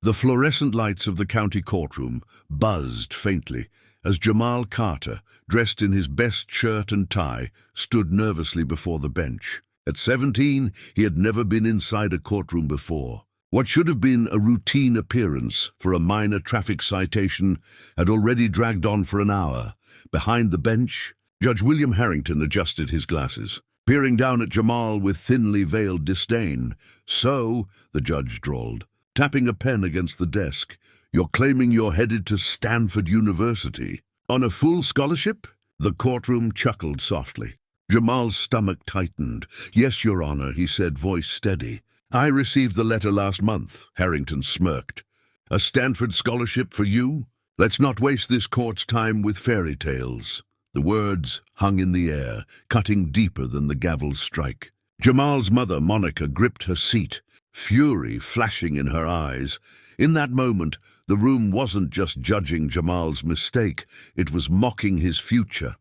The fluorescent lights of the county courtroom buzzed faintly as Jamal Carter, dressed in his best shirt and tie, stood nervously before the bench. At 17, he had never been inside a courtroom before. What should have been a routine appearance for a minor traffic citation had already dragged on for an hour. Behind the bench, Judge William Harrington adjusted his glasses, peering down at Jamal with thinly veiled disdain. "So," the judge drawled, tapping a pen against the desk, "you're claiming you're headed to Stanford University on a full scholarship?" The courtroom chuckled softly. Jamal's stomach tightened. "Yes, Your Honor," he said, voice steady. "I received the letter last month," Harrington smirked. "A Stanford scholarship for you? Let's not waste this court's time with fairy tales." The words hung in the air, cutting deeper than the gavel's strike. Jamal's mother, Monica, gripped her seat, fury flashing in her eyes. In that moment, the room wasn't just judging Jamal's mistake, it was mocking his future.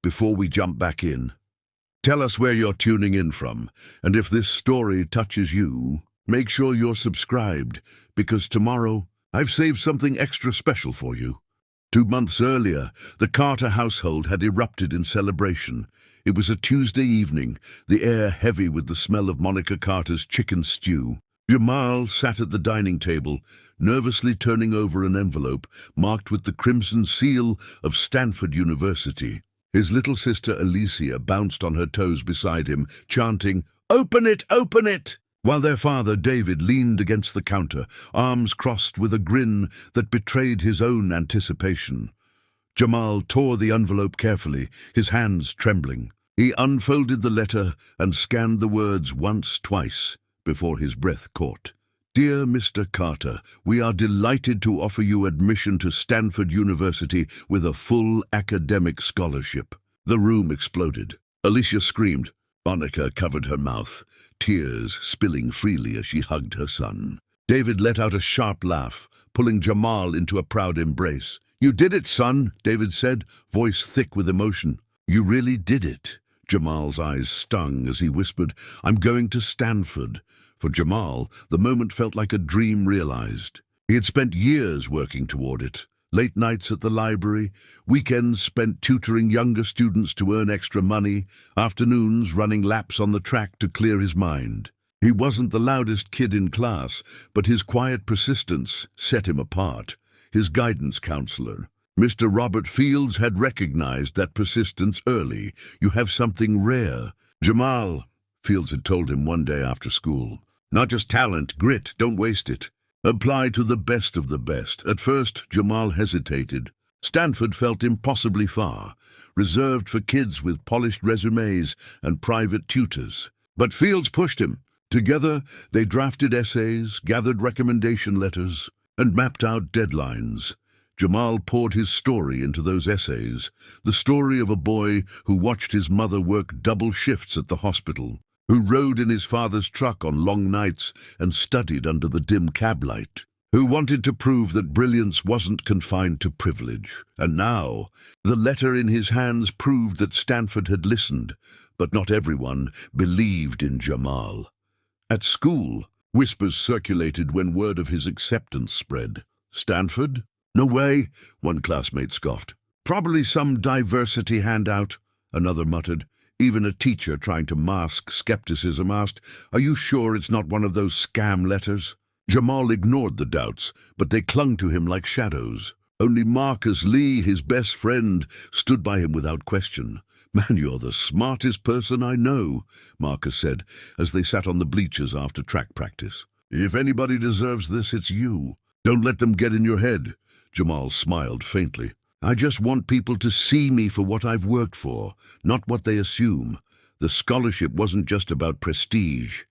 Before we jump back in, tell us where you're tuning in from, and if this story touches you, make sure you're subscribed, because tomorrow I've saved something extra special for you. 2 months earlier, the Carter household had erupted in celebration. It was a Tuesday evening, the air heavy with the smell of Monica Carter's chicken stew. Jamal sat at the dining table, nervously turning over an envelope marked with the crimson seal of Stanford University. His little sister Alicia bounced on her toes beside him, chanting, "Open it, open it!" while their father David leaned against the counter, arms crossed with a grin that betrayed his own anticipation. Jamal tore the envelope carefully, his hands trembling. He unfolded the letter and scanned the words once, twice, before his breath caught. "Dear Mr. Carter, we are delighted to offer you admission to Stanford University with a full academic scholarship." The room exploded. Alicia screamed. Monica covered her mouth, tears spilling freely as she hugged her son. David let out a sharp laugh, pulling Jamal into a proud embrace. "You did it, son," David said, voice thick with emotion. "You really did it." Jamal's eyes stung as he whispered, "I'm going to Stanford." For Jamal, the moment felt like a dream realized. He had spent years working toward it. Late nights at the library, weekends spent tutoring younger students to earn extra money, afternoons running laps on the track to clear his mind. He wasn't the loudest kid in class, but his quiet persistence set him apart. His guidance counselor, Mr. Robert Fields, had recognized that persistence early. "You have something rare." "Jamal," Fields had told him one day after school, "not just talent, grit, don't waste it. Apply to the best of the best." At first, Jamal hesitated. Stanford felt impossibly far, reserved for kids with polished resumes and private tutors. But Fields pushed him. Together, they drafted essays, gathered recommendation letters, and mapped out deadlines. Jamal poured his story into those essays, the story of a boy who watched his mother work double shifts at the hospital, who rode in his father's truck on long nights and studied under the dim cab light, who wanted to prove that brilliance wasn't confined to privilege. And now, the letter in his hands proved that Stanford had listened, but not everyone believed in Jamal. At school, whispers circulated when word of his acceptance spread. "Stanford? No way," one classmate scoffed. "Probably some diversity handout," another muttered. Even a teacher trying to mask skepticism asked, "Are you sure it's not one of those scam letters?" Jamal ignored the doubts, but they clung to him like shadows. Only Marcus Lee, his best friend, stood by him without question. "Man, you're the smartest person I know," Marcus said, as they sat on the bleachers after track practice. "If anybody deserves this, it's you. Don't let them get in your head." Jamal smiled faintly. "I just want people to see me for what I've worked for, not what they assume." The scholarship wasn't just about prestige.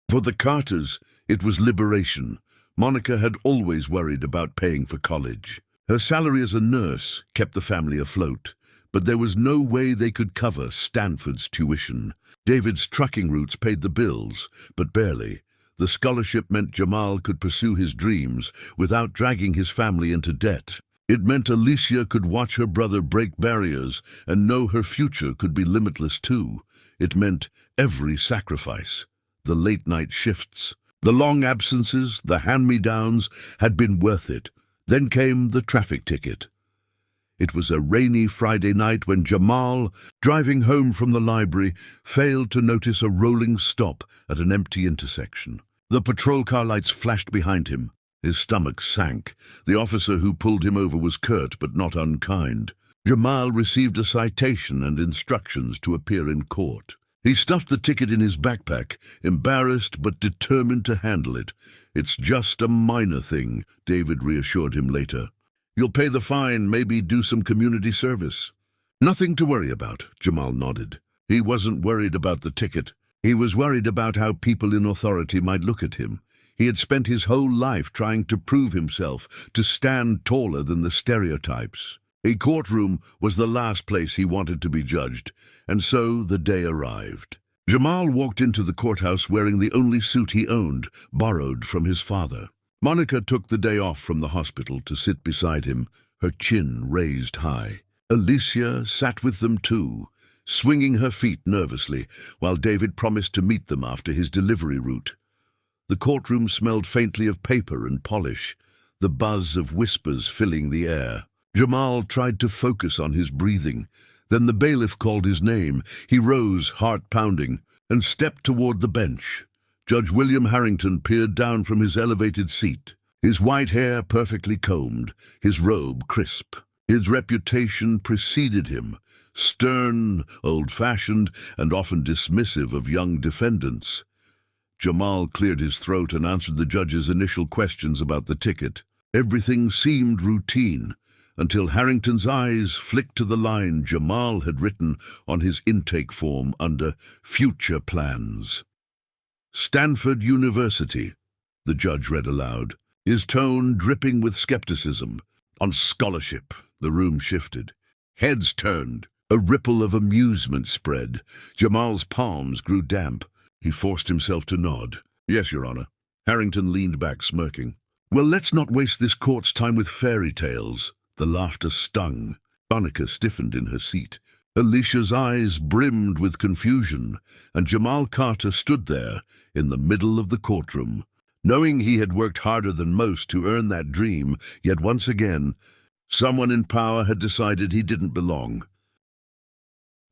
For the Carters, it was liberation. Monica had always worried about paying for college. Her salary as a nurse kept the family afloat, but there was no way they could cover Stanford's tuition. David's trucking routes paid the bills, but barely. The scholarship meant Jamal could pursue his dreams without dragging his family into debt. It meant Alicia could watch her brother break barriers and know her future could be limitless too. It meant every sacrifice. The late-night shifts, The long absences, the hand-me-downs, had been worth it. Then came the traffic ticket. It was a rainy Friday night when Jamal, driving home from the library, failed to notice a rolling stop at an empty intersection. The patrol car lights flashed behind him. His stomach sank. The officer who pulled him over was curt but not unkind. Jamal received a citation and instructions to appear in court. He stuffed the ticket in his backpack, embarrassed but determined to handle it. "It's just a minor thing," David reassured him later. "You'll pay the fine, maybe do some community service." "Nothing to worry about," Jamal nodded. He wasn't worried about the ticket. He was worried about how people in authority might look at him. He had spent his whole life trying to prove himself, to stand taller than the stereotypes. A courtroom was the last place he wanted to be judged, and so the day arrived. Jamal walked into the courthouse wearing the only suit he owned, borrowed from his father. Monica took the day off from the hospital to sit beside him, her chin raised high. Alicia sat with them too, swinging her feet nervously, while David promised to meet them after his delivery route. The courtroom smelled faintly of paper and polish, the buzz of whispers filling the air. Jamal tried to focus on his breathing. Then the bailiff called his name. He rose, heart pounding, and stepped toward the bench. Judge William Harrington peered down from his elevated seat, his white hair perfectly combed, his robe crisp. His reputation preceded him, stern, old-fashioned, and often dismissive of young defendants. Jamal cleared his throat and answered the judge's initial questions about the ticket. Everything seemed routine, until Harrington's eyes flicked to the line Jamal had written on his intake form under Future Plans. "Stanford University," the judge read aloud, his tone dripping with skepticism. "On scholarship." The room shifted. Heads turned. A ripple of amusement spread. Jamal's palms grew damp. He forced himself to nod. "Yes, Your Honor." Harrington leaned back, smirking. "Well, let's not waste this court's time with fairy tales." The laughter stung. Monica stiffened in her seat. Alicia's eyes brimmed with confusion, and Jamal Carter stood there in the middle of the courtroom, knowing he had worked harder than most to earn that dream, yet once again, someone in power had decided he didn't belong.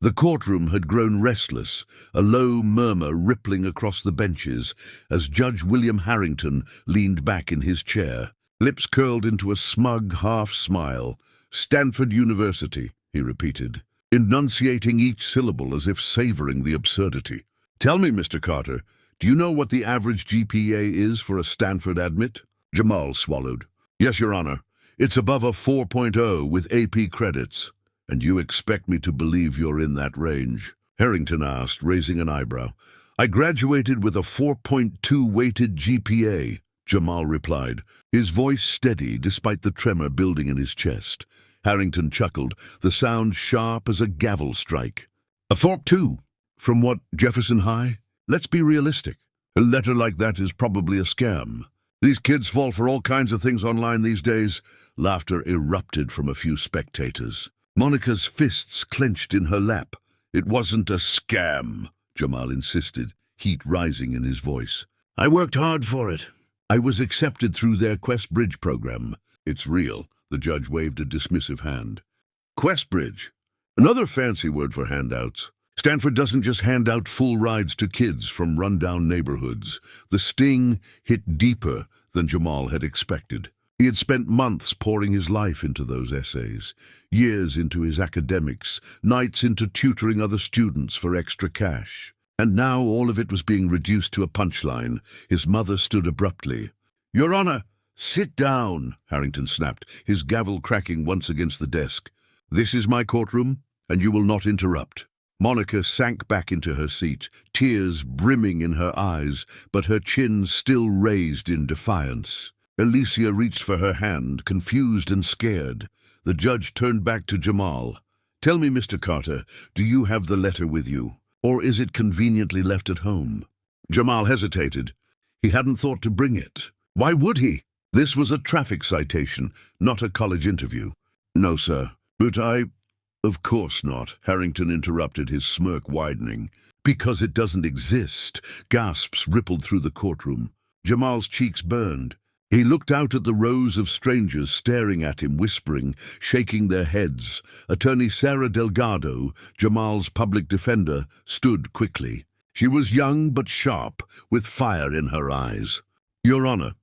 The courtroom had grown restless, a low murmur rippling across the benches as Judge William Harrington leaned back in his chair, lips curled into a smug half-smile. "Stanford University," he repeated, enunciating each syllable as if savoring the absurdity. "Tell me, Mr. Carter, do you know what the average GPA is for a Stanford admit?" Jamal swallowed. "Yes, Your Honor. It's above a 4.0 with AP credits." "And you expect me to believe you're in that range?" Harrington asked, raising an eyebrow. "I graduated with a 4.2 weighted GPA," Jamal replied, his voice steady despite the tremor building in his chest. Harrington chuckled, the sound sharp as a gavel strike. "A 4.2? From what, Jefferson High? Let's be realistic. A letter like that is probably a scam. These kids fall for all kinds of things online these days." Laughter erupted from a few spectators. Monica's fists clenched in her lap. "It wasn't a scam," Jamal insisted, heat rising in his voice. "I worked hard for it. I was accepted through their Quest Bridge program." "It's real." The judge waved a dismissive hand. "Quest Bridge? Another fancy word for handouts. Stanford doesn't just hand out full rides to kids from rundown neighborhoods." The sting hit deeper than Jamal had expected. He had spent months pouring his life into those essays, years into his academics, nights into tutoring other students for extra cash. And now all of it was being reduced to a punchline. His mother stood abruptly. "Your Honor!" "Sit down," Harrington snapped, his gavel cracking once against the desk. "This is my courtroom, and you will not interrupt." Monica sank back into her seat, tears brimming in her eyes, but her chin still raised in defiance. Alicia reached for her hand, confused and scared. The judge turned back to Jamal. "Tell me, Mr. Carter, do you have the letter with you, or is it conveniently left at home?" Jamal hesitated. He hadn't thought to bring it. Why would he? This was a traffic citation, not a college interview. "No, sir. But Of course not," Harrington interrupted, his smirk widening. "Because it doesn't exist." Gasps rippled through the courtroom. Jamal's cheeks burned. He looked out at the rows of strangers staring at him, whispering, shaking their heads. Attorney Sarah Delgado, Jamal's public defender, stood quickly. She was young but sharp, with fire in her eyes. "Your Honor,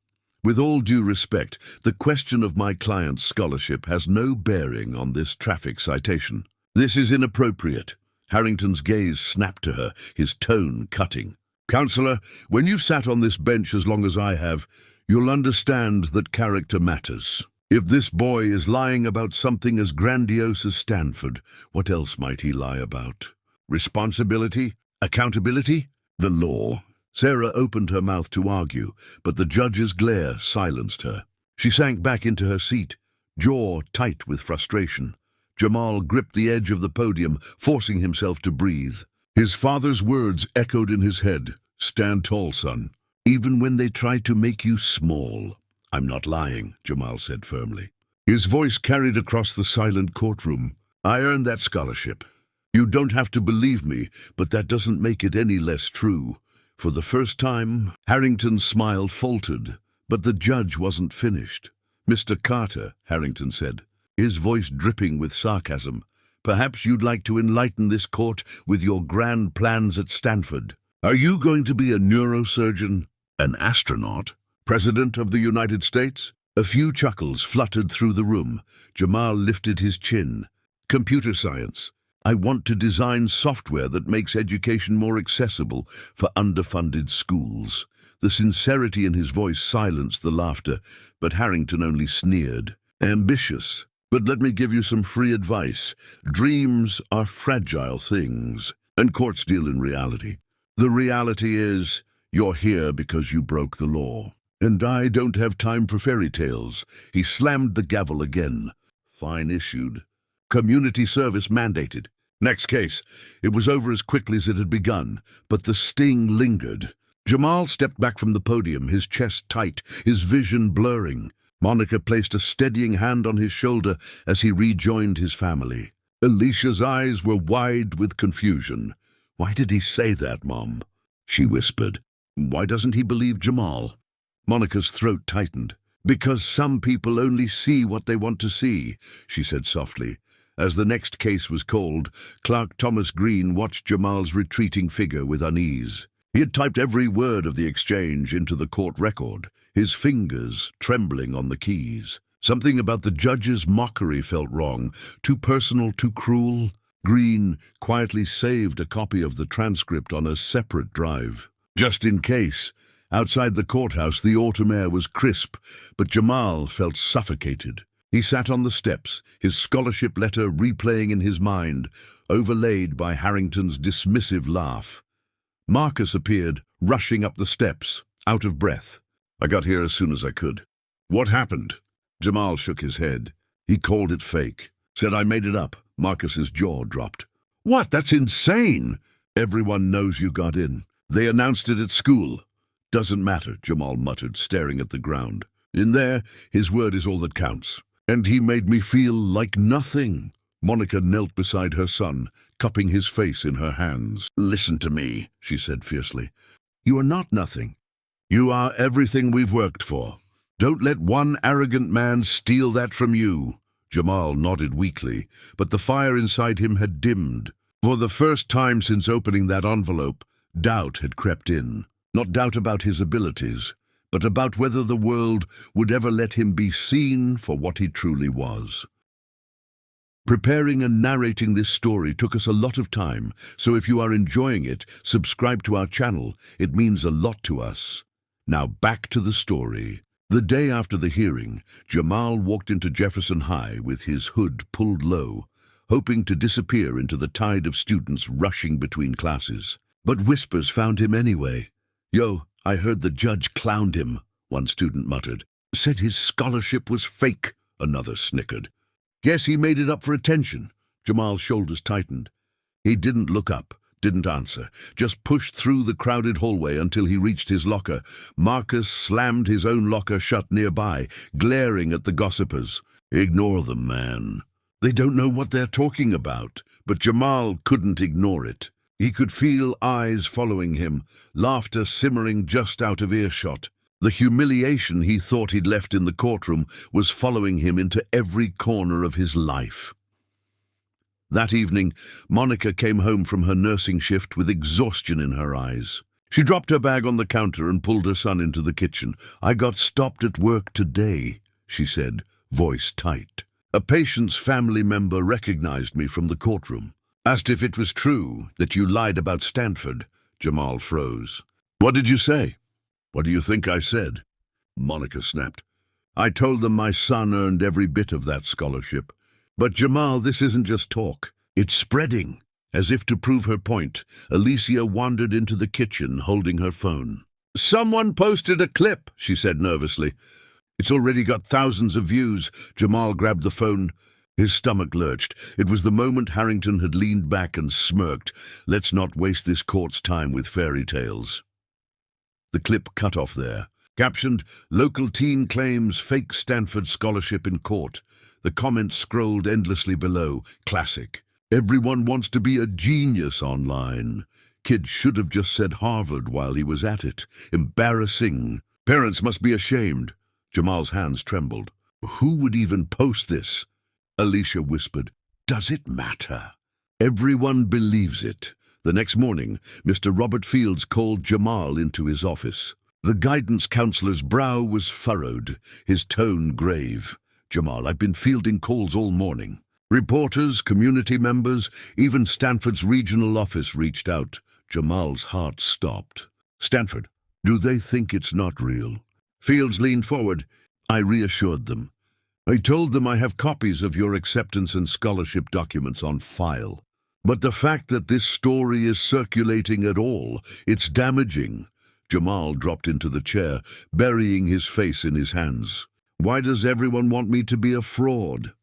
with all due respect, the question of my client's scholarship has no bearing on this traffic citation. This is inappropriate." Harrington's gaze snapped to her, his tone cutting. "Counselor, when you've sat on this bench as long as I have, you'll understand that character matters. If this boy is lying about something as grandiose as Stanford, what else might he lie about? Responsibility? Accountability? The law?" Sarah opened her mouth to argue, but the judge's glare silenced her. She sank back into her seat, jaw tight with frustration. Jamal gripped the edge of the podium, forcing himself to breathe. His father's words echoed in his head. "Stand tall, son. Even when they try to make you small." "I'm not lying," Jamal said firmly. His voice carried across the silent courtroom. "I earned that scholarship. You don't have to believe me, but that doesn't make it any less true." For the first time, Harrington's smile faltered, but the judge wasn't finished. "Mr. Carter," Harrington said, his voice dripping with sarcasm, "perhaps you'd like to enlighten this court with your grand plans at Stanford. Are you going to be a neurosurgeon? An astronaut? President of the United States?" A few chuckles fluttered through the room. Jamal lifted his chin. "Computer science. I want to design software that makes education more accessible for underfunded schools." The sincerity in his voice silenced the laughter, but Harrington only sneered. "Ambitious. But let me give you some free advice. Dreams are fragile things, and courts deal in reality. The reality is, you're here because you broke the law. And I don't have time for fairy tales." He slammed the gavel again. "Fine issued. Community service mandated. Next case." It was over as quickly as it had begun, but the sting lingered. Jamal stepped back from the podium, his chest tight, his vision blurring. Monica placed a steadying hand on his shoulder as he rejoined his family. Alicia's eyes were wide with confusion. "Why did he say that, Mom?" she whispered. "Why doesn't he believe Jamal?" Monica's throat tightened. "Because some people only see what they want to see," she said softly. As the next case was called, Clerk Thomas Green watched Jamal's retreating figure with unease. He had typed every word of the exchange into the court record, his fingers trembling on the keys. Something about the judge's mockery felt wrong, too personal, too cruel. Green quietly saved a copy of the transcript on a separate drive. Just in case. Outside the courthouse, the autumn air was crisp, but Jamal felt suffocated. He sat on the steps, his scholarship letter replaying in his mind, overlaid by Harrington's dismissive laugh. Marcus appeared, rushing up the steps, out of breath. "I got here as soon as I could." "What happened?" Jamal shook his head. He called it fake. Said I made it up. Marcus's jaw dropped. "What? That's insane!" "Everyone knows you got in. They announced it at school." "Doesn't matter," Jamal muttered, staring at the ground. "In there, his word is all that counts. And he made me feel like nothing." Monica knelt beside her son, cupping his face in her hands. "Listen to me," she said fiercely. "You are not nothing. You are everything we've worked for. Don't let one arrogant man steal that from you." Jamal nodded weakly, but the fire inside him had dimmed. For the first time since opening that envelope, doubt had crept in. Not doubt about his abilities, but about whether the world would ever let him be seen for what he truly was. Preparing and narrating this story took us a lot of time, so if you are enjoying it, subscribe to our channel. It means a lot to us. Now back to the story. The day after the hearing, Jamal walked into Jefferson High with his hood pulled low, hoping to disappear into the tide of students rushing between classes. But whispers found him anyway. "Yo, I heard the judge clowned him," one student muttered. "Said his scholarship was fake," another snickered. "Guess he made it up for attention." Jamal's shoulders tightened. He didn't look up, didn't answer, just pushed through the crowded hallway until he reached his locker. Marcus slammed his own locker shut nearby, glaring at the gossipers. "Ignore them, man. They don't know what they're talking about." But Jamal couldn't ignore it. He could feel eyes following him, laughter simmering just out of earshot. The humiliation he thought he'd left in the courtroom was following him into every corner of his life. That evening, Monica came home from her nursing shift with exhaustion in her eyes. She dropped her bag on the counter and pulled her son into the kitchen. "I got stopped at work today," she said, voice tight. "A patient's family member recognized me from the courtroom. Asked if it was true that you lied about Stanford." Jamal froze. "What did you say?" "What do you think I said?" Monica snapped. "I told them my son earned every bit of that scholarship. But Jamal, this isn't just talk. It's spreading." As if to prove her point, Alicia wandered into the kitchen holding her phone. "Someone posted a clip," she said nervously. "It's already got thousands of views." Jamal grabbed the phone. His stomach lurched. It was the moment Harrington had leaned back and smirked. "Let's not waste this court's time with fairy tales." The clip cut off there. Captioned, "Local teen claims fake Stanford scholarship in court." The comments scrolled endlessly below. Classic. "Everyone wants to be a genius online. Kid should have just said Harvard while he was at it. Embarrassing. Parents must be ashamed." Jamal's hands trembled. "Who would even post this?" Alicia whispered. "Does it matter?" "Everyone believes it." The next morning, Mr. Robert Fields called Jamal into his office. The guidance counselor's brow was furrowed, his tone grave. "Jamal, I've been fielding calls all morning. Reporters, community members, even Stanford's regional office reached out." Jamal's heart stopped. "Stanford, do they think it's not real?" Fields leaned forward. "I reassured them. I told them I have copies of your acceptance and scholarship documents on file. But the fact that this story is circulating at all, it's damaging." Jamal dropped into the chair, burying his face in his hands. "Why does everyone want me to be a fraud?"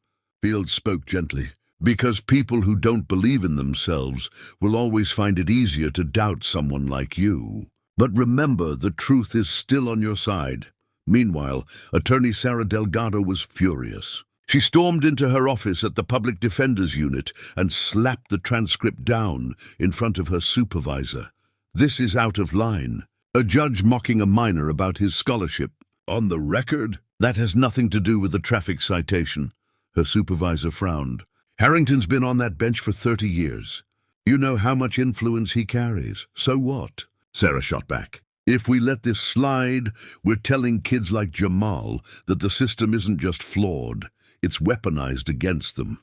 Fields spoke gently. "Because people who don't believe in themselves will always find it easier to doubt someone like you. But remember, the truth is still on your side." Meanwhile, Attorney Sarah Delgado was furious. She stormed into her office at the Public Defender's Unit and slapped the transcript down in front of her supervisor. "This is out of line. A judge mocking a minor about his scholarship. On the record? That has nothing to do with the traffic citation." Her supervisor frowned. "Harrington's been on that bench for 30 years. You know how much influence he carries. So what?" Sarah shot back. "If we let this slide, we're telling kids like Jamal that the system isn't just flawed, it's weaponized against them."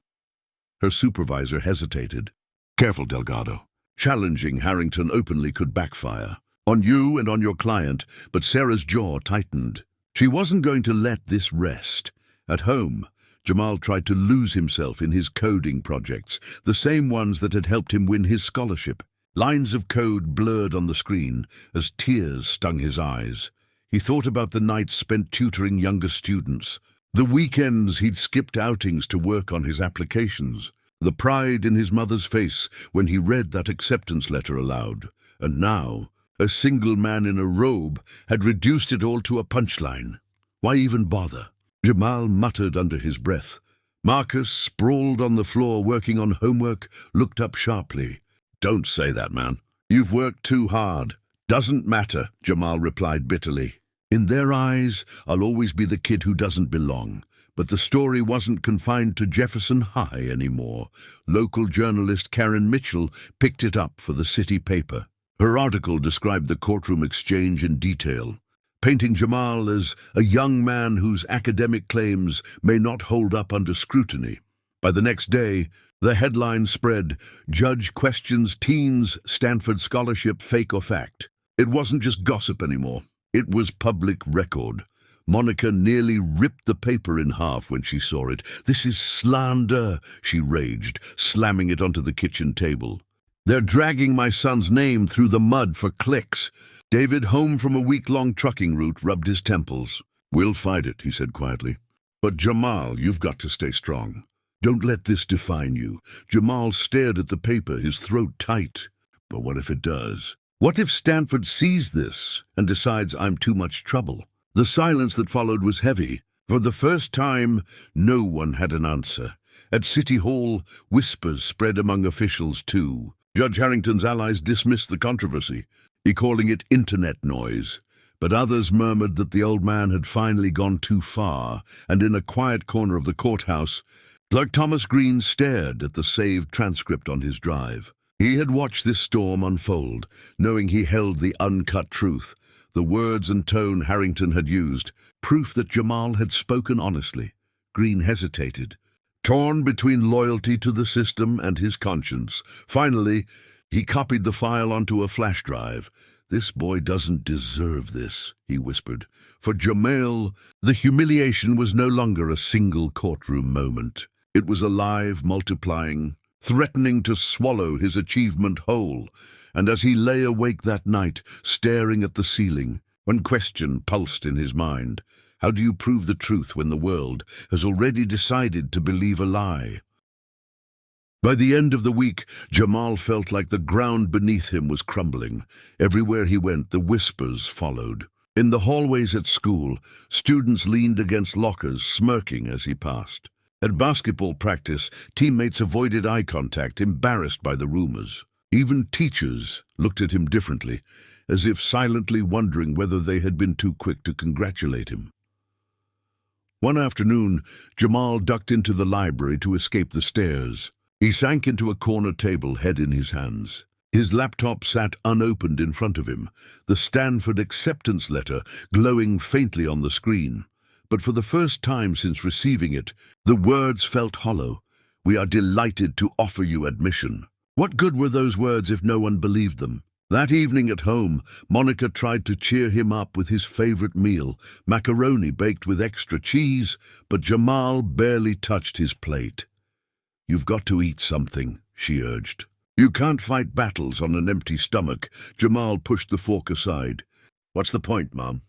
Her supervisor hesitated. "Careful, Delgado. Challenging Harrington openly could backfire. On you and on your client." But Sarah's jaw tightened. She wasn't going to let this rest. At home, Jamal tried to lose himself in his coding projects, the same ones that had helped him win his scholarship. Lines of code blurred on the screen as tears stung his eyes. He thought about the nights spent tutoring younger students, the weekends he'd skipped outings to work on his applications, the pride in his mother's face when he read that acceptance letter aloud. And now, a single man in a robe had reduced it all to a punchline. Why even bother? Jamal muttered under his breath. Marcus, sprawled on the floor working on homework, looked up sharply. "Don't say that, man. You've worked too hard." "Doesn't matter," Jamal replied bitterly. "In their eyes, I'll always be the kid who doesn't belong." But the story wasn't confined to Jefferson High anymore. Local journalist Karen Mitchell picked it up for the city paper. Her article described the courtroom exchange in detail, painting Jamal as a young man whose academic claims may not hold up under scrutiny. By the next day, the headline spread, "Judge questions teens' Stanford scholarship fake or fact." It wasn't just gossip anymore. It was public record. Monica nearly ripped the paper in half when she saw it. "This is slander," she raged, slamming it onto the kitchen table. "They're dragging my son's name through the mud for clicks." David, home from a week-long trucking route, rubbed his temples. "We'll fight it," he said quietly. "But Jamal, you've got to stay strong. Don't let this define you." Jamal stared at the paper, his throat tight. "But what if it does? What if Stanford sees this and decides I'm too much trouble?" The silence that followed was heavy. For the first time, no one had an answer. At City Hall, whispers spread among officials too. Judge Harrington's allies dismissed the controversy, calling it internet noise. but others murmured that the old man had finally gone too far, and in a quiet corner of the courthouse, Clerk Thomas Green stared at the saved transcript on his drive. He had watched this storm unfold, knowing he held the uncut truth, the words and tone Harrington had used, proof that Jamal had spoken honestly. Green hesitated, torn between loyalty to the system and his conscience. Finally, he copied the file onto a flash drive. "This boy doesn't deserve this," he whispered. For Jamal, the humiliation was no longer a single courtroom moment. It was alive, multiplying, threatening to swallow his achievement whole. And as he lay awake that night, staring at the ceiling, one question pulsed in his mind. How do you prove the truth when the world has already decided to believe a lie? By the end of the week, Jamal felt like the ground beneath him was crumbling. Everywhere he went, the whispers followed. In the hallways at school, students leaned against lockers, smirking as he passed. At basketball practice, teammates avoided eye contact, embarrassed by the rumors. Even teachers looked at him differently, as if silently wondering whether they had been too quick to congratulate him. One afternoon, Jamal ducked into the library to escape the stares. He sank into a corner table, head in his hands. His laptop sat unopened in front of him, the Stanford acceptance letter glowing faintly on the screen. But for the first time since receiving it, the words felt hollow. "We are delighted to offer you admission." What good were those words if no one believed them? That evening at home, Monica tried to cheer him up with his favorite meal, macaroni baked with extra cheese, but Jamal barely touched his plate. "You've got to eat something," she urged. "You can't fight battles on an empty stomach." Jamal pushed the fork aside. "What's the point, Mom?"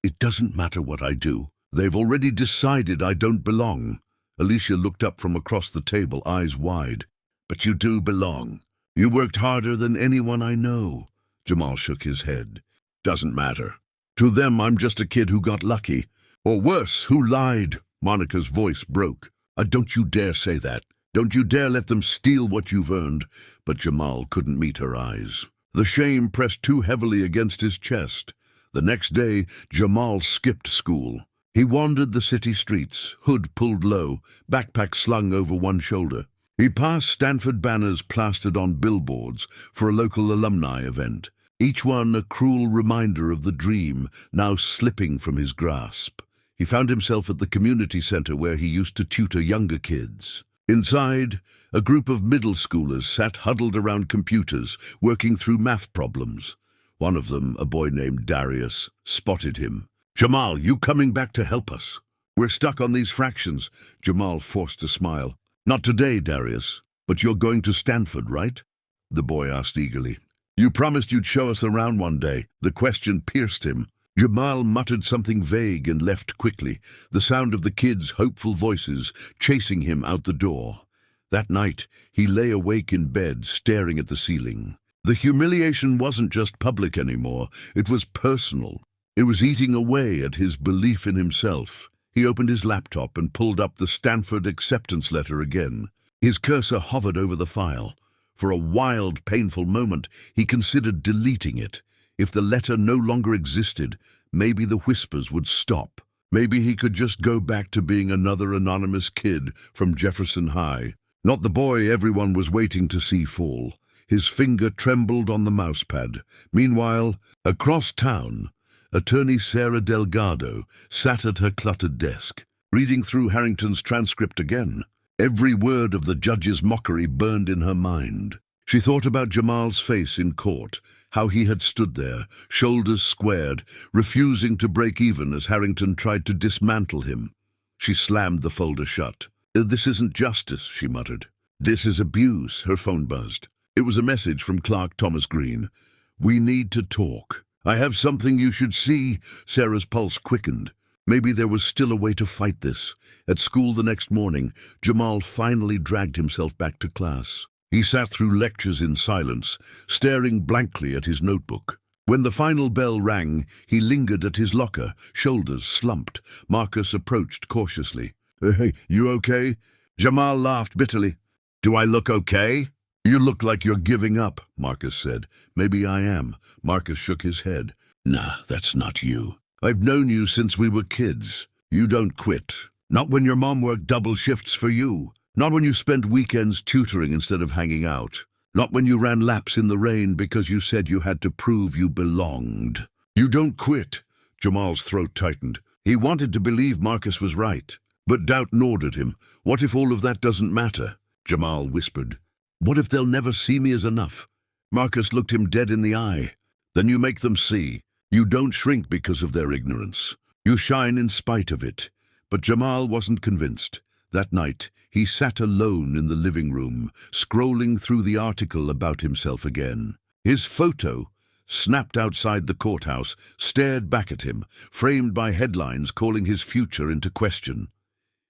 "It doesn't matter what I do. They've already decided I don't belong." Alicia looked up from across the table, eyes wide. "But you do belong. You worked harder than anyone I know." Jamal shook his head. "Doesn't matter. To them, I'm just a kid who got lucky. Or worse, who lied." Monica's voice broke. Don't you dare say that. Don't you dare let them steal what you've earned." But Jamal couldn't meet her eyes. The shame pressed too heavily against his chest. The next day, Jamal skipped school. He wandered the city streets, hood pulled low, backpack slung over one shoulder. He passed Stanford banners plastered on billboards for a local alumni event, each one a cruel reminder of the dream now slipping from his grasp. He found himself at the community center where he used to tutor younger kids. Inside, a group of middle schoolers sat huddled around computers, working through math problems. One of them, a boy named Darius, spotted him. "Jamal, you coming back to help us? We're stuck on these fractions." Jamal forced a smile. "Not today, Darius. But you're going to Stanford, right?" the boy asked eagerly. "You promised you'd show us around one day." The question pierced him. Jamal muttered something vague and left quickly, the sound of the kids' hopeful voices chasing him out the door. That night, he lay awake in bed, staring at the ceiling. The humiliation wasn't just public anymore, it was personal. It was eating away at his belief in himself. He opened his laptop and pulled up the Stanford acceptance letter again. His cursor hovered over the file. For a wild, painful moment, he considered deleting it. If the letter no longer existed, maybe the whispers would stop. Maybe he could just go back to being another anonymous kid from Jefferson High. Not the boy everyone was waiting to see fall. His finger trembled on the mousepad. Meanwhile, across town, Attorney Sarah Delgado sat at her cluttered desk, reading through Harrington's transcript again. Every word of the judge's mockery burned in her mind. She thought about Jamal's face in court, how he had stood there, shoulders squared, refusing to break even as Harrington tried to dismantle him. She slammed the folder shut. "This isn't justice," she muttered. "This is abuse." Her phone buzzed. It was a message from Clerk Thomas Green. "We need to talk. I have something you should see." Sarah's pulse quickened. Maybe there was still a way to fight this. At school the next morning, Jamal finally dragged himself back to class. He sat through lectures in silence, staring blankly at his notebook. When the final bell rang, he lingered at his locker, shoulders slumped. Marcus approached cautiously. "Hey, you okay?" Jamal laughed bitterly. "Do I look okay?" "You look like you're giving up," Marcus said. "Maybe I am." Marcus shook his head. Nah, that's not you. I've known you since we were kids. You don't quit. Not when your mom worked double shifts for you. Not when you spent weekends tutoring instead of hanging out. Not when you ran laps in the rain because you said you had to prove you belonged. You don't quit. Jamal's throat tightened. He wanted to believe Marcus was right, but doubt gnawed at him. What if all of that doesn't matter? Jamal whispered. What if they'll never see me as enough? Marcus looked him dead in the eye. Then you make them see. You don't shrink because of their ignorance. You shine in spite of it. But Jamal wasn't convinced. That night, he sat alone in the living room, scrolling through the article about himself again. His photo, snapped outside the courthouse, stared back at him, framed by headlines calling his future into question.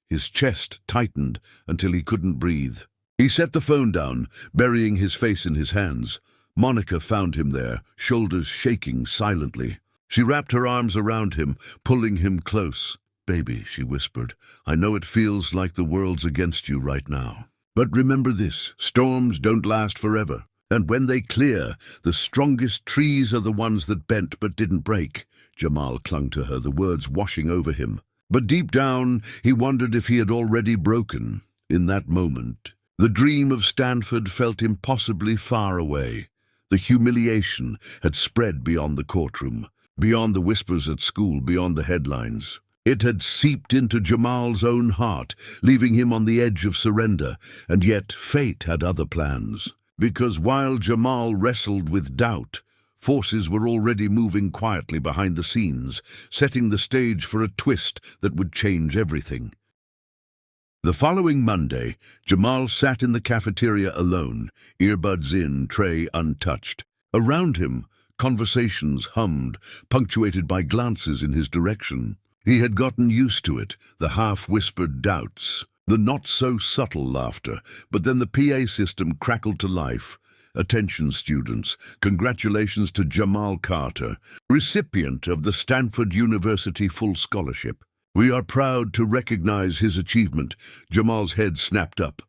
His chest tightened until he couldn't breathe. He set the phone down, burying his face in his hands. Monica found him there, shoulders shaking silently. She wrapped her arms around him, pulling him close. Baby, she whispered, I know it feels like the world's against you right now. But remember this, storms don't last forever. And when they clear, the strongest trees are the ones that bent but didn't break. Jamal clung to her, the words washing over him. But deep down, he wondered if he had already broken. In that moment, the dream of Stanford felt impossibly far away. The humiliation had spread beyond the courtroom, beyond the whispers at school, beyond the headlines. It had seeped into Jamal's own heart, leaving him on the edge of surrender, and yet fate had other plans. Because while Jamal wrestled with doubt, forces were already moving quietly behind the scenes, setting the stage for a twist that would change everything. The following Monday, Jamal sat in the cafeteria alone, earbuds in, tray untouched. Around him, conversations hummed, punctuated by glances in his direction. He had gotten used to it, the half-whispered doubts, the not-so-subtle laughter, but then the PA system crackled to life. Attention students, congratulations to Jamal Carter, recipient of the Stanford University full scholarship. We are proud to recognize his achievement. Jamal's head snapped up.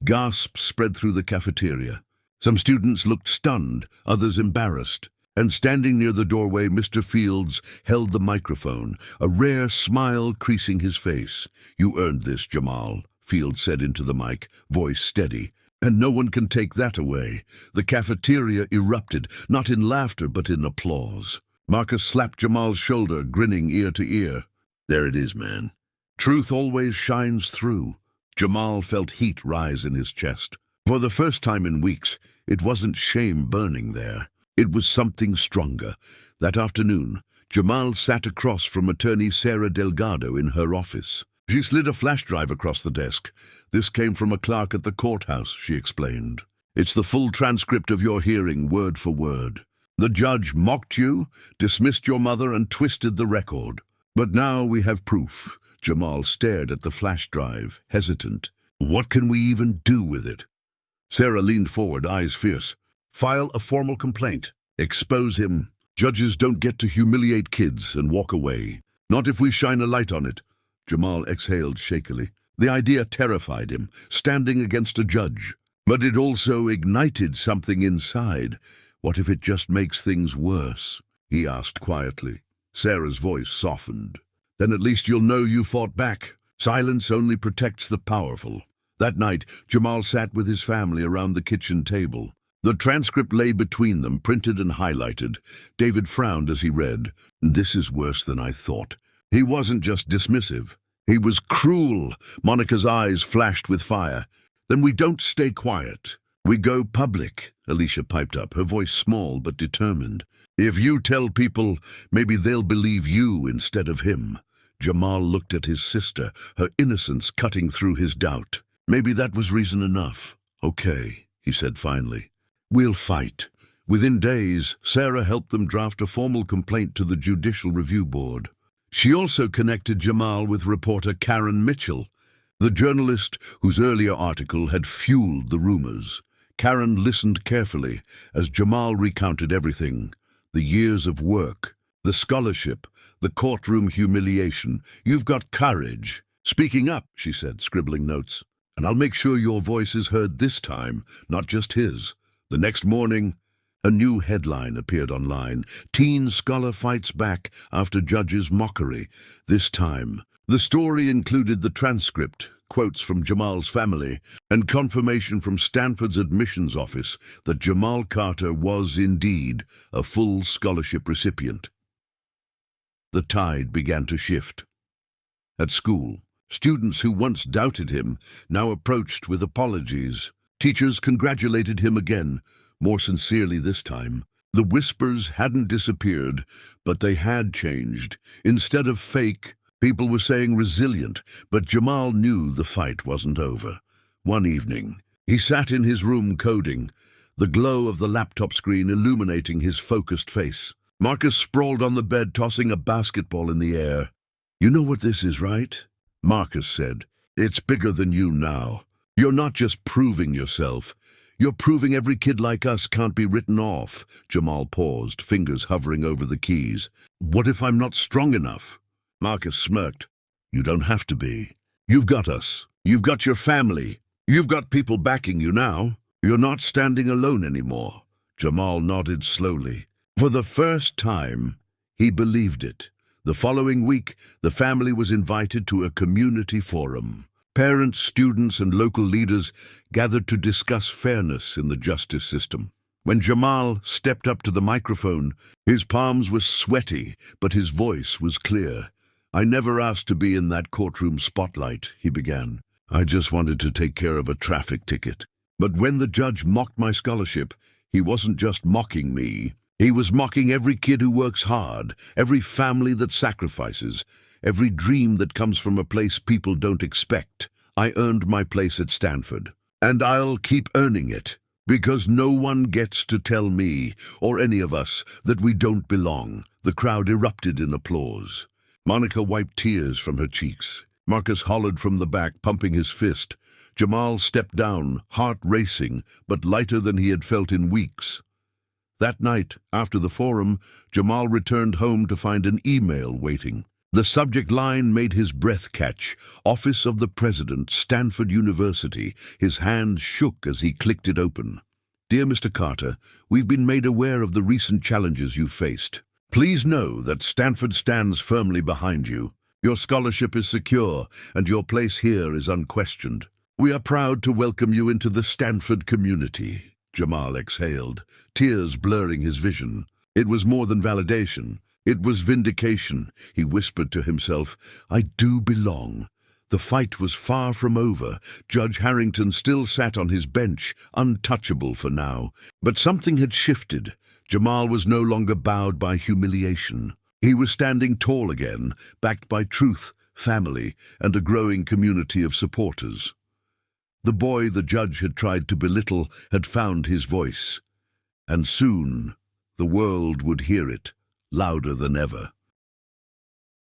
Gasps spread through the cafeteria. Some students looked stunned, others embarrassed. And standing near the doorway, Mr. Fields held the microphone, a rare smile creasing his face. You earned this, Jamal, Fields said into the mic, voice steady. And no one can take that away. The cafeteria erupted, not in laughter but in applause. Marcus slapped Jamal's shoulder, grinning ear to ear. There it is, man. Truth always shines through. Jamal felt heat rise in his chest. For the first time in weeks, it wasn't shame burning there. It was something stronger. That afternoon, Jamal sat across from attorney Sarah Delgado in her office. She slid a flash drive across the desk. This came from a clerk at the courthouse, she explained. It's the full transcript of your hearing, word for word. The judge mocked you, dismissed your mother, and twisted the record. But now we have proof. Jamal stared at the flash drive, hesitant. What can we even do with it? Sarah leaned forward, eyes fierce. File a formal complaint. Expose him. Judges don't get to humiliate kids and walk away. Not if we shine a light on it. Jamal exhaled shakily. The idea terrified him, standing against a judge. But it also ignited something inside. What if it just makes things worse? He asked quietly. Sarah's voice softened. Then at least you'll know you fought back. Silence only protects the powerful. That night, Jamal sat with his family around the kitchen table. The transcript lay between them, printed and highlighted. David frowned as he read. This is worse than I thought. He wasn't just dismissive. He was cruel. Monica's eyes flashed with fire. Then we don't stay quiet. We go public, Alicia piped up, her voice small but determined. If you tell people, maybe they'll believe you instead of him. Jamal looked at his sister, her innocence cutting through his doubt. Maybe that was reason enough. Okay, he said finally. We'll fight. Within days, Sarah helped them draft a formal complaint to the Judicial Review Board. She also connected Jamal with reporter Karen Mitchell, the journalist whose earlier article had fueled the rumors. Karen listened carefully as Jamal recounted everything. The years of work, the scholarship, the courtroom humiliation. You've got courage. Speaking up, she said, scribbling notes. And I'll make sure your voice is heard this time, not just his. The next morning, A new headline appeared online. Teen scholar fights back after judge's mockery. This time, the story included the transcript, quotes from Jamal's family, and confirmation from Stanford's admissions office that Jamal Carter was indeed a full scholarship recipient. The tide began to shift. At school, students who once doubted him now approached with apologies. Teachers congratulated him again, more sincerely this time. The whispers hadn't disappeared, but they had changed. Instead of fake, people were saying resilient, but Jamal knew the fight wasn't over. One evening, he sat in his room coding, the glow of the laptop screen illuminating his focused face. Marcus sprawled on the bed, tossing a basketball in the air. "You know what this is, right?" Marcus said. "It's bigger than you now. You're not just proving yourself. You're proving every kid like us can't be written off." Jamal paused, fingers hovering over the keys. "What if I'm not strong enough?" Marcus smirked. "You don't have to be. You've got us. You've got your family. You've got people backing you now. You're not standing alone anymore." Jamal nodded slowly. For the first time, he believed it. The following week, the family was invited to a community forum. Parents, students, and local leaders gathered to discuss fairness in the justice system. When Jamal stepped up to the microphone, his palms were sweaty, but his voice was clear. "I never asked to be in that courtroom spotlight," he began. "I just wanted to take care of a traffic ticket. But when the judge mocked my scholarship, he wasn't just mocking me. He was mocking every kid who works hard, every family that sacrifices, every dream that comes from a place people don't expect. I earned my place at Stanford, and I'll keep earning it, because no one gets to tell me, or any of us, that we don't belong." The crowd erupted in applause. Monica wiped tears from her cheeks. Marcus hollered from the back, pumping his fist. Jamal stepped down, heart racing, but lighter than he had felt in weeks. That night, after the forum, Jamal returned home to find an email waiting. The subject line made his breath catch. "Office of the President, Stanford University." His hand shook as he clicked it open. "Dear Mr. Carter, we've been made aware of the recent challenges you've faced. Please know that Stanford stands firmly behind you. Your scholarship is secure, and your place here is unquestioned. We are proud to welcome you into the Stanford community." Jamal exhaled, tears blurring his vision. It was more than validation. It was vindication. He whispered to himself, "I do belong." The fight was far from over. Judge Harrington still sat on his bench, untouchable for now. But something had shifted. Jamal was no longer bowed by humiliation. He was standing tall again, backed by truth, family, and a growing community of supporters. The boy the judge had tried to belittle had found his voice, and soon the world would hear it, louder than ever.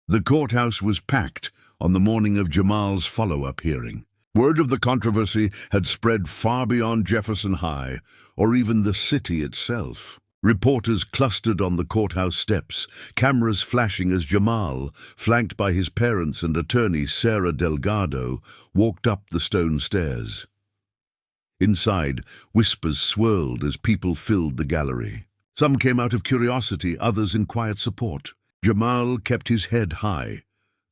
The courthouse was packed on the morning of Jamal's follow-up hearing. Word of the controversy had spread far beyond Jefferson High, or even the city itself. Reporters clustered on the courthouse steps, cameras flashing as Jamal, flanked by his parents and attorney Sarah Delgado, walked up the stone stairs. Inside, whispers swirled as people filled the gallery. Some came out of curiosity, others in quiet support. Jamal kept his head high,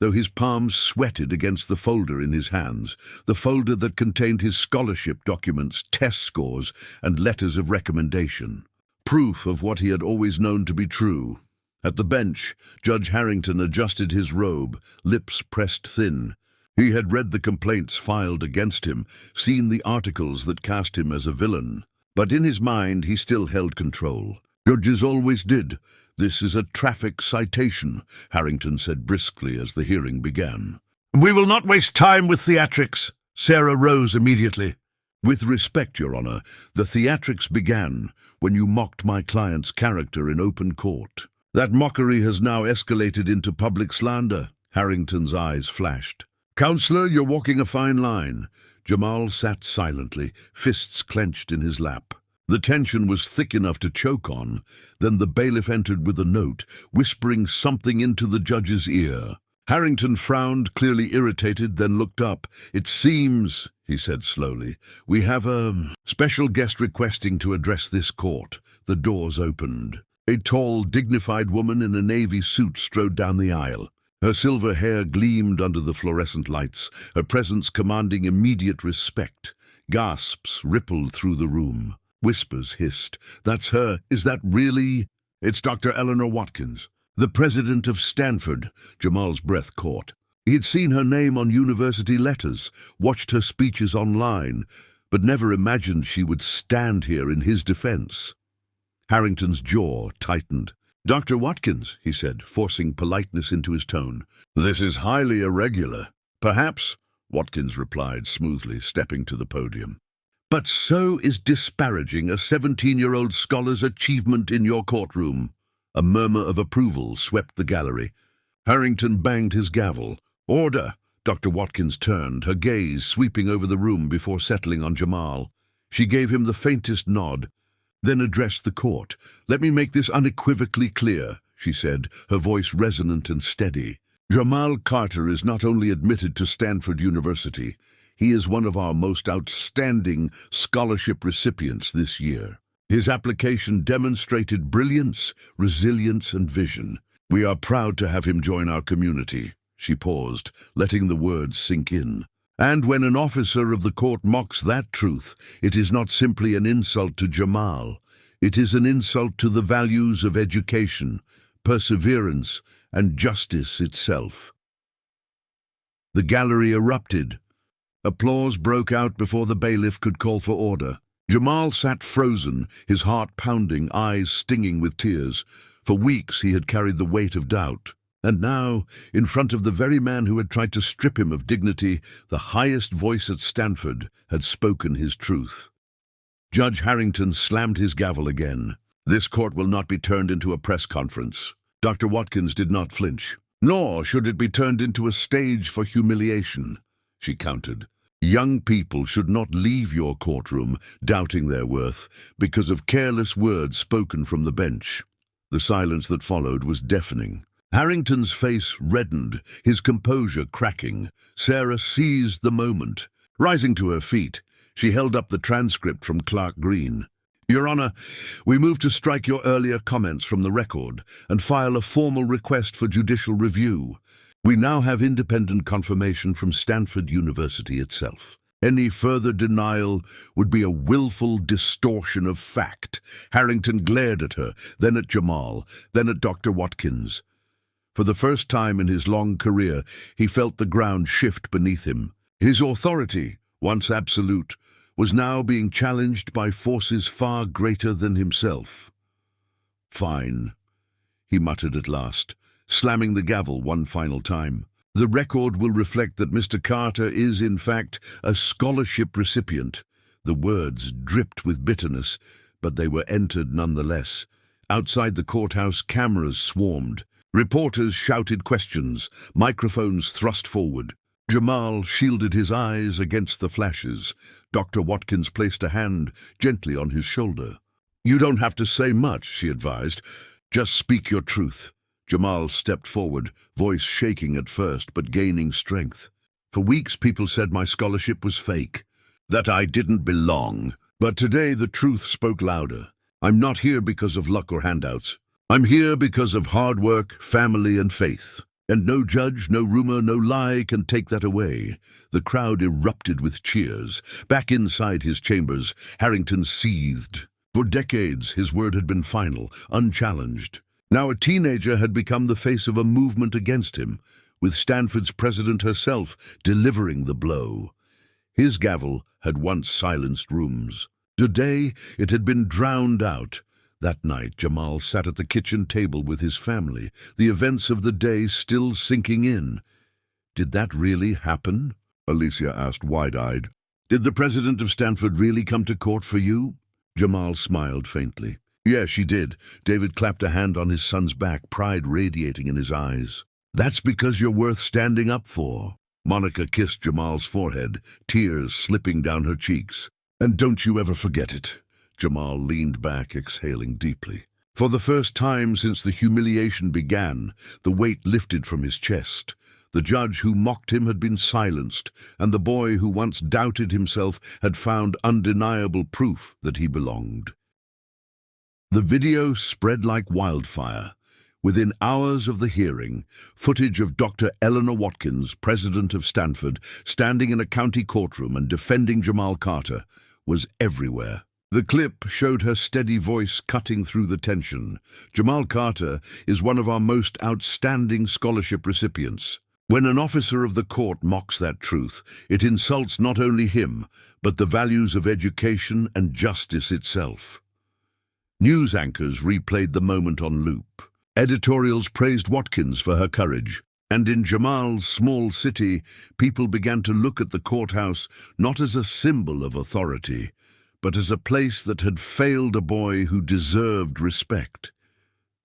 though his palms sweated against the folder in his hands, the folder that contained his scholarship documents, test scores, and letters of recommendation. Proof of what he had always known to be true. At the bench, Judge Harrington adjusted his robe, lips pressed thin. He had read the complaints filed against him, seen the articles that cast him as a villain. But in his mind, he still held control. "Judges always did. This is a traffic citation," Harrington said briskly as the hearing began. "We will not waste time with theatrics." Sarah rose immediately. "With respect, Your Honor, the theatrics began when you mocked my client's character in open court. That mockery has now escalated into public slander." Harrington's eyes flashed. "Counselor, you're walking a fine line." Jamal sat silently, fists clenched in his lap. The tension was thick enough to choke on. Then the bailiff entered with a note, whispering something into the judge's ear. Harrington frowned, clearly irritated, then looked up. "It seems," he said slowly, "we have a special guest requesting to address this court." The The doors opened. A tall, dignified woman in a navy suit strode down the aisle. Her silver hair gleamed under the fluorescent lights, her presence commanding immediate respect. Gasps rippled through the room. Whispers hissed. "That's her. Is that really—" "It's Dr. Eleanor Watkins, the president of Stanford." Jamal's breath caught. He had seen her name on university letters, watched her speeches online, but never imagined she would stand here in his defense. Harrington's jaw tightened. "Dr. Watkins," he said, forcing politeness into his tone. "This is highly irregular." "Perhaps," Watkins replied smoothly, stepping to the podium. "But so is disparaging a 17-year-old scholar's achievement in your courtroom." A murmur of approval swept the gallery. Harrington banged his gavel. "Order!" Dr. Watkins turned, her gaze sweeping over the room before settling on Jamal. She gave him the faintest nod, then addressed the court. "Let me make this unequivocally clear," she said, her voice resonant and steady. "Jamal Carter is not only admitted to Stanford University, he is one of our most outstanding scholarship recipients this year. His application demonstrated brilliance, resilience, and vision. We are proud to have him join our community." She paused, letting the words sink in. "And when an officer of the court mocks that truth, it is not simply an insult to Jamal. It is an insult to the values of education, perseverance, and justice itself." The gallery erupted. Applause broke out before the bailiff could call for order. Jamal sat frozen, his heart pounding, eyes stinging with tears. For weeks he had carried the weight of doubt. And now, in front of the very man who had tried to strip him of dignity, the highest voice at Stanford had spoken his truth. Judge Harrington slammed his gavel again. "This court will not be turned into a press conference." Dr. Watkins did not flinch. "Nor should it be turned into a stage for humiliation," she countered. "Young people should not leave your courtroom doubting their worth because of careless words spoken from the bench." The silence that followed was deafening. Harrington's face reddened, his composure cracking. Sarah seized the moment. Rising to her feet, she held up the transcript from Clark Green. "Your Honor, we move to strike your earlier comments from the record and file a formal request for judicial review. We now have independent confirmation from Stanford University itself. Any further denial would be a willful distortion of fact." Harrington glared at her, then at Jamal, then at Dr. Watkins. For the first time in his long career, he felt the ground shift beneath him. His authority, once absolute, was now being challenged by forces far greater than himself. "Fine," he muttered at last, slamming the gavel one final time. "The record will reflect that Mr. Carter is, in fact, a scholarship recipient." The words dripped with bitterness, but they were entered nonetheless. Outside the courthouse, cameras swarmed. Reporters shouted questions, microphones thrust forward. Jamal shielded his eyes against the flashes. Dr. Watkins placed a hand gently on his shoulder. "You don't have to say much," she advised. "Just speak your truth." Jamal stepped forward, voice shaking at first but gaining strength. "For weeks people said my scholarship was fake, that I didn't belong. But today the truth spoke louder. I'm not here because of luck or handouts. I'm here because of hard work, family, and faith. And no judge, no rumor, no lie can take that away." The crowd erupted with cheers. Back inside his chambers, Harrington seethed. For decades, his word had been final, unchallenged. Now a teenager had become the face of a movement against him, with Stanford's president herself delivering the blow. His gavel had once silenced rooms. Today, it had been drowned out. That night, Jamal sat at the kitchen table with his family, the events of the day still sinking in. "Did that really happen?" Alicia asked wide-eyed. "Did the president of Stanford really come to court for you?" Jamal smiled faintly. "Yes, she did." David clapped a hand on his son's back, pride radiating in his eyes. "That's because you're worth standing up for." Monica kissed Jamal's forehead, tears slipping down her cheeks. "And don't you ever forget it." Jamal leaned back, exhaling deeply. For the first time since the humiliation began, the weight lifted from his chest. The judge who mocked him had been silenced, and the boy who once doubted himself had found undeniable proof that he belonged. The video spread like wildfire. Within hours of the hearing, footage of Dr. Eleanor Watkins, president of Stanford, standing in a county courtroom and defending Jamal Carter, was everywhere. The clip showed her steady voice cutting through the tension. Jamal Carter is one of our most outstanding scholarship recipients. When an officer of the court mocks that truth, it insults not only him, but the values of education and justice itself. News anchors replayed the moment on loop. Editorials praised Watkins for her courage, and in Jamal's small city, people began to look at the courthouse not as a symbol of authority, but as a place that had failed a boy who deserved respect.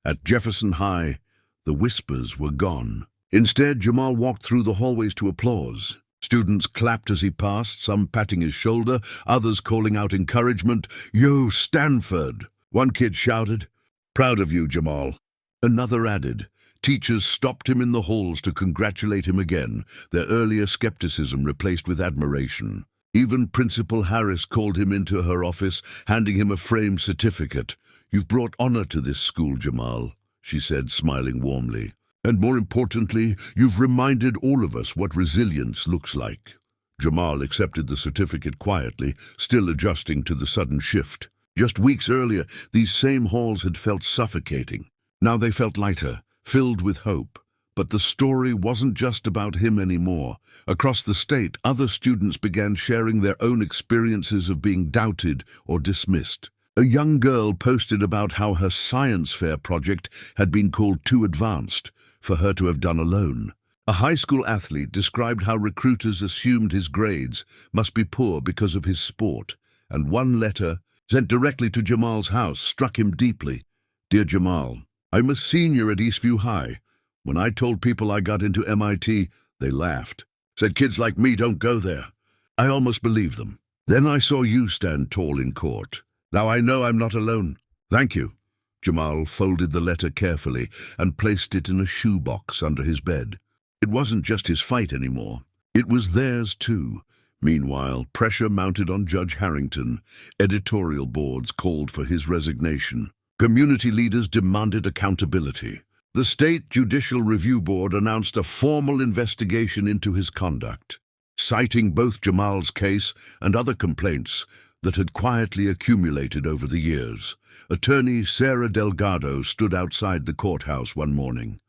At Jefferson High, the whispers were gone. Instead, Jamal walked through the hallways to applause. Students clapped as he passed, some patting his shoulder, others calling out encouragement. "Yo, Stanford!" One kid shouted, "Proud of you, Jamal." Another added. Teachers stopped him in the halls to congratulate him again, their earlier skepticism replaced with admiration. Even Principal Harris called him into her office, handing him a framed certificate. "You've brought honor to this school, Jamal," she said, smiling warmly. "And more importantly, you've reminded all of us what resilience looks like." Jamal accepted the certificate quietly, still adjusting to the sudden shift. Just weeks earlier, these same halls had felt suffocating. Now they felt lighter, filled with hope. But the story wasn't just about him anymore. Across the state, other students began sharing their own experiences of being doubted or dismissed. A young girl posted about how her science fair project had been called too advanced for her to have done alone. A high school athlete described how recruiters assumed his grades must be poor because of his sport. And one letter, sent directly to Jamal's house, struck him deeply. "Dear Jamal, I'm a senior at Eastview High. When I told people I got into MIT, they laughed. Said kids like me don't go there. I almost believed them. Then I saw you stand tall in court. Now I know I'm not alone. Thank you." Jamal folded the letter carefully and placed it in a shoebox under his bed. It wasn't just his fight anymore. It was theirs too. Meanwhile, pressure mounted on Judge Harrington. Editorial boards called for his resignation. Community leaders demanded accountability. The State Judicial Review Board announced a formal investigation into his conduct, citing both Jamal's case and other complaints that had quietly accumulated over the years. Attorney Sarah Delgado stood outside the courthouse one morning.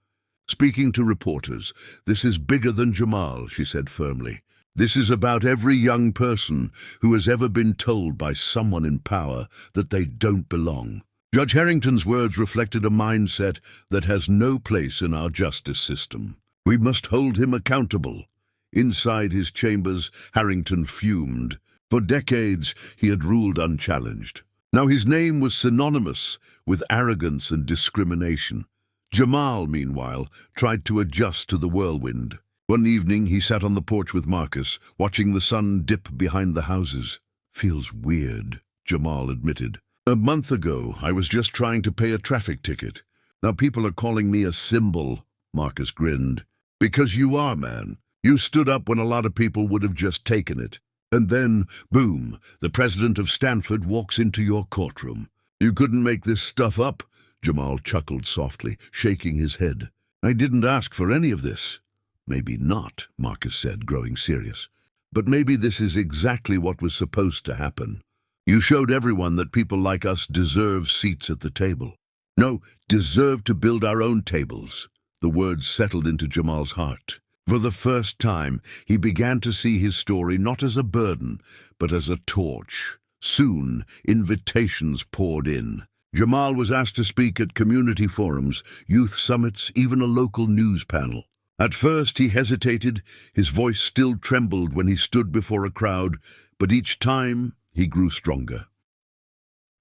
Speaking to reporters, "This is bigger than Jamal," she said firmly. "This is about every young person who has ever been told by someone in power that they don't belong." Judge Harrington's words reflected a mindset that has no place in our justice system. We must hold him accountable. Inside his chambers, Harrington fumed. For decades, he had ruled unchallenged. Now his name was synonymous with arrogance and discrimination. Jamal, meanwhile, tried to adjust to the whirlwind. One evening, he sat on the porch with Marcus, watching the sun dip behind the houses. "Feels weird," Jamal admitted. "A month ago, I was just trying to pay a traffic ticket. Now people are calling me a symbol," Marcus grinned. "Because you are, man. You stood up when a lot of people would have just taken it. And then, boom, the president of Stanford walks into your courtroom. You couldn't make this stuff up?" Jamal chuckled softly, shaking his head. "I didn't ask for any of this." "Maybe not," Marcus said, growing serious. "But maybe this is exactly what was supposed to happen. You showed everyone that people like us deserve seats at the table. No, deserve to build our own tables." The words settled into Jamal's heart. For the first time, he began to see his story not as a burden, but as a torch. Soon, invitations poured in. Jamal was asked to speak at community forums, youth summits, even a local news panel. At first, he hesitated. His voice still trembled when he stood before a crowd, but each time, he grew stronger.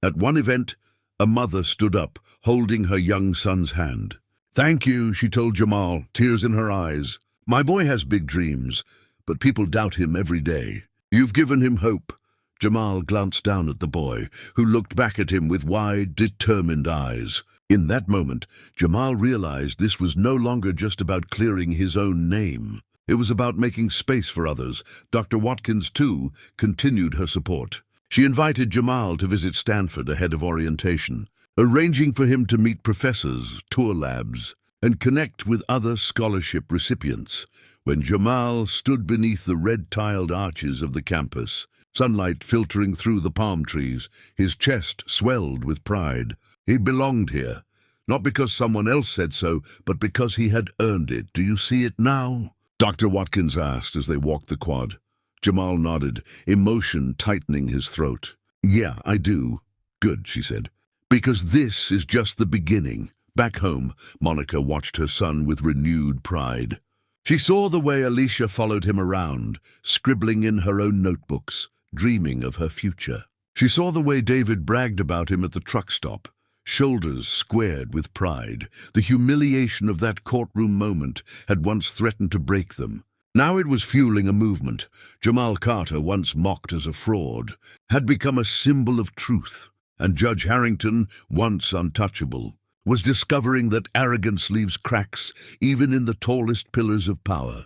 At one event, a mother stood up, holding her young son's hand. "Thank you," she told Jamal, tears in her eyes. "My boy has big dreams, but people doubt him every day. You've given him hope." Jamal glanced down at the boy, who looked back at him with wide, determined eyes. In that moment, Jamal realized this was no longer just about clearing his own name. It was about making space for others. Dr. Watkins, too, continued her support. She invited Jamal to visit Stanford ahead of orientation. arranging for him to meet professors, tour labs, and connect with other scholarship recipients. When Jamal stood beneath the red-tiled arches of the campus, sunlight filtering through the palm trees, his chest swelled with pride. He belonged here, not because someone else said so, but because he had earned it. "Do you see it now?" Dr. Watkins asked as they walked the quad. Jamal nodded, emotion tightening his throat. "Yeah, I do." "Good," she said. "Because this is just the beginning." Back home, Monica watched her son with renewed pride. She saw the way Alicia followed him around, scribbling in her own notebooks, dreaming of her future. She saw the way David bragged about him at the truck stop, shoulders squared with pride. The humiliation of that courtroom moment had once threatened to break them. Now it was fueling a movement. Jamal Carter, once mocked as a fraud, had become a symbol of truth. And Judge Harrington, once untouchable, was discovering that arrogance leaves cracks even in the tallest pillars of power.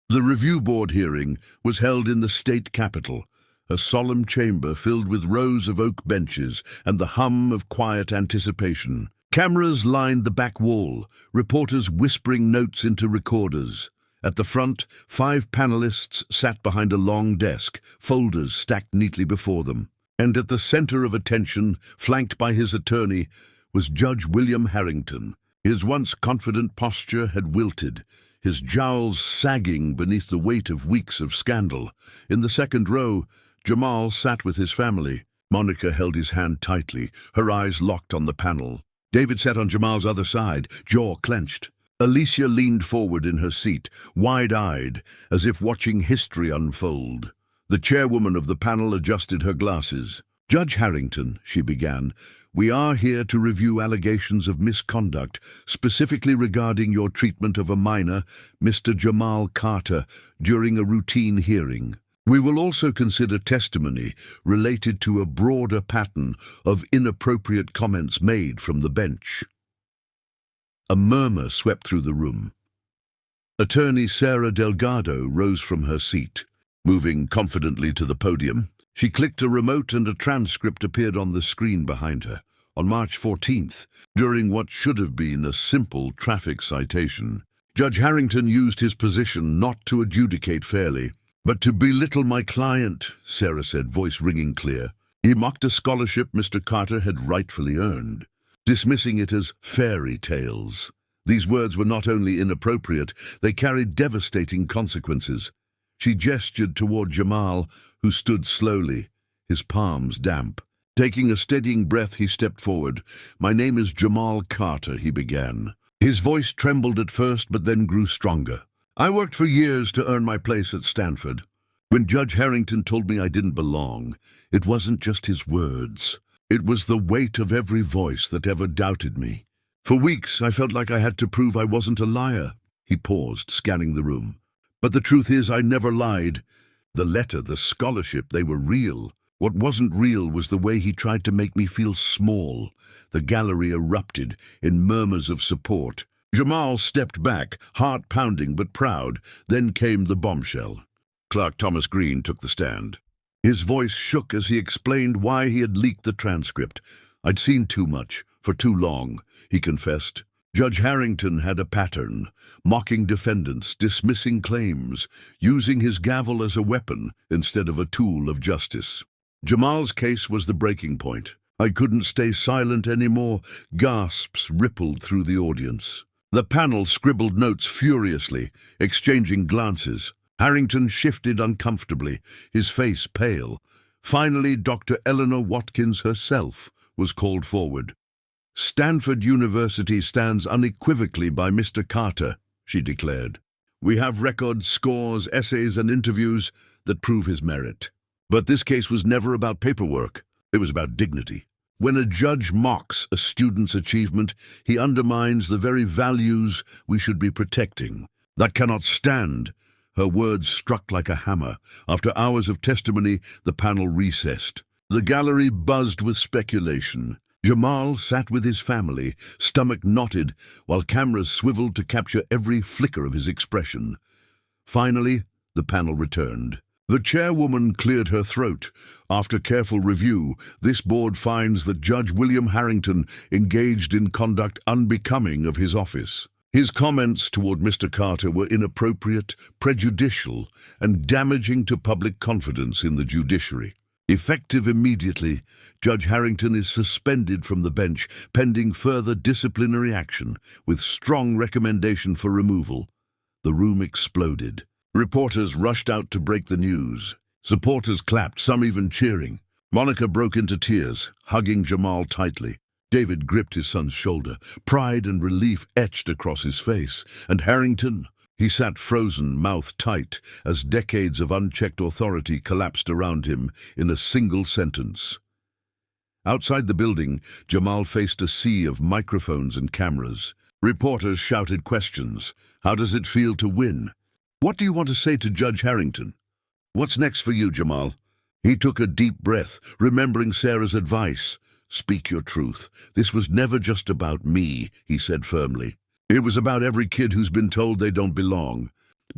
The review board hearing was held in the state capitol, a solemn chamber filled with rows of oak benches and the hum of quiet anticipation. Cameras lined the back wall, reporters whispering notes into recorders. At the front, 5 panelists sat behind a long desk, folders stacked neatly before them. And at the center of attention, flanked by his attorney, was Judge William Harrington. His once confident posture had wilted, his jowls sagging beneath the weight of weeks of scandal. In the second row, Jamal sat with his family. Monica held his hand tightly, her eyes locked on the panel. David sat on Jamal's other side, jaw clenched. Alicia leaned forward in her seat, wide-eyed, as if watching history unfold. The chairwoman of the panel adjusted her glasses. "Judge Harrington," she began, "we are here to review allegations of misconduct, specifically regarding your treatment of a minor, Mr. Jamal Carter, during a routine hearing. We will also consider testimony related to a broader pattern of inappropriate comments made from the bench." A murmur swept through the room. Attorney Sarah Delgado rose from her seat. Moving confidently to the podium, she clicked a remote and a transcript appeared on the screen behind her. On March 14th, during what should have been a simple traffic citation, Judge Harrington used his position not to adjudicate fairly, but to belittle my client, Sarah said, voice ringing clear. He mocked a scholarship Mr. Carter had rightfully earned, dismissing it as fairy tales. These words were not only inappropriate, they carried devastating consequences. She gestured toward Jamal, who stood slowly, his palms damp. Taking a steadying breath, he stepped forward. "My name is Jamal Carter," he began. His voice trembled at first, but then grew stronger. "I worked for years to earn my place at Stanford. When Judge Harrington told me I didn't belong, it wasn't just his words. It was the weight of every voice that ever doubted me. For weeks, I felt like I had to prove I wasn't a liar." He paused, scanning the room. "But the truth is, I never lied. The letter, the scholarship, they were real. What wasn't real was the way he tried to make me feel small." The gallery erupted in murmurs of support. Jamal stepped back, heart pounding but proud. Then came the bombshell. Clerk Thomas Green took the stand. His voice shook as he explained why he had leaked the transcript. "I'd seen too much, for too long," he confessed. Judge Harrington had a pattern, mocking defendants, dismissing claims, using his gavel as a weapon instead of a tool of justice. Jamal's case was the breaking point. "I couldn't stay silent anymore." Gasps rippled through the audience. The panel scribbled notes furiously, exchanging glances. Harrington shifted uncomfortably, his face pale. Finally, Dr. Eleanor Watkins herself was called forward. "Stanford University stands unequivocally by Mr. Carter," she declared. "We have records, scores, essays, and interviews that prove his merit. But this case was never about paperwork. It was about dignity. When a judge mocks a student's achievement, he undermines the very values we should be protecting. That cannot stand." Her words struck like a hammer. After hours of testimony, the panel recessed. The gallery buzzed with speculation. Jamal sat with his family, stomach knotted, while cameras swiveled to capture every flicker of his expression. Finally, the panel returned. The chairwoman cleared her throat. After careful review, this board finds that Judge William Harrington engaged in conduct unbecoming of his office. His comments toward Mr. Carter were inappropriate, prejudicial, and damaging to public confidence in the judiciary. Effective immediately, Judge Harrington is suspended from the bench pending further disciplinary action with strong recommendation for removal. The room exploded. Reporters rushed out to break the news. Supporters clapped, some even cheering. Monica broke into tears, hugging Jamal tightly. David gripped his son's shoulder, pride and relief etched across his face. And Harrington? He sat frozen, mouth tight, as decades of unchecked authority collapsed around him in a single sentence. Outside the building, Jamal faced a sea of microphones and cameras. Reporters shouted questions. How does it feel to win? What do you want to say to Judge Harrington? What's next for you, Jamal? He took a deep breath, remembering Sarah's advice. Speak your truth. This was never just about me, he said firmly. It was about every kid who's been told they don't belong.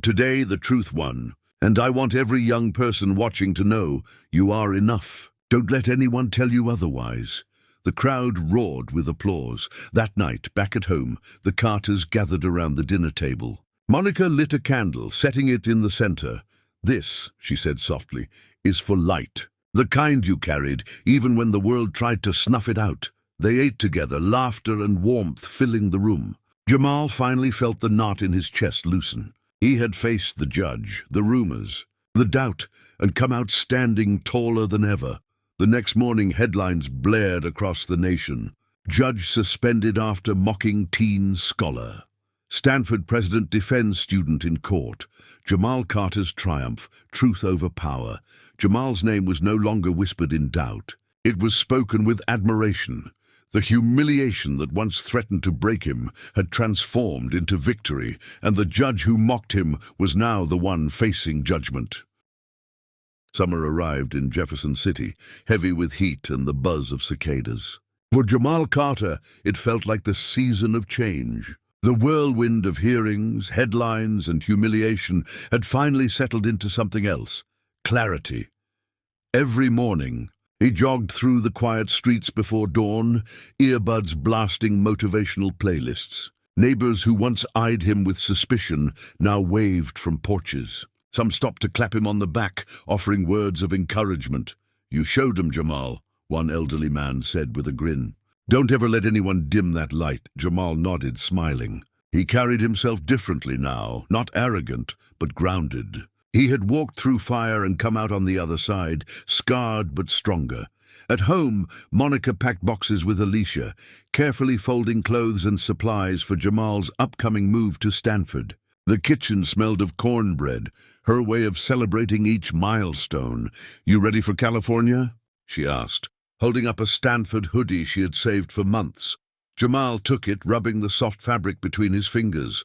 Today, the truth won. And I want every young person watching to know you are enough. Don't let anyone tell you otherwise. The crowd roared with applause. That night, back at home, the Carters gathered around the dinner table. Monica lit a candle, setting it in the center. This, she said softly, is for light. The kind you carried, even when the world tried to snuff it out. They ate together, laughter and warmth filling the room. Jamal finally felt the knot in his chest loosen. He had faced the judge, the rumors, the doubt, and come out standing taller than ever. The next morning, headlines blared across the nation. Judge suspended after mocking teen scholar. Stanford president defends student in court. Jamal Carter's triumph, truth over power. Jamal's name was no longer whispered in doubt. It was spoken with admiration. The humiliation that once threatened to break him had transformed into victory, and the judge who mocked him was now the one facing judgment. Summer arrived in Jefferson City, heavy with heat and the buzz of cicadas. For Jamal Carter, it felt like the season of change. The whirlwind of hearings, headlines, and humiliation had finally settled into something else: clarity. Every morning, he jogged through the quiet streets before dawn, earbuds blasting motivational playlists. Neighbors who once eyed him with suspicion now waved from porches. Some stopped to clap him on the back, offering words of encouragement. "You showed him, Jamal," one elderly man said with a grin. "Don't ever let anyone dim that light," Jamal nodded, smiling. He carried himself differently now, not arrogant, but grounded. He had walked through fire and come out on the other side, scarred but stronger. At home, Monica packed boxes with Alicia, carefully folding clothes and supplies for Jamal's upcoming move to Stanford. The kitchen smelled of cornbread, her way of celebrating each milestone. "You ready for California?" she asked, holding up a Stanford hoodie she had saved for months. Jamal took it, rubbing the soft fabric between his fingers.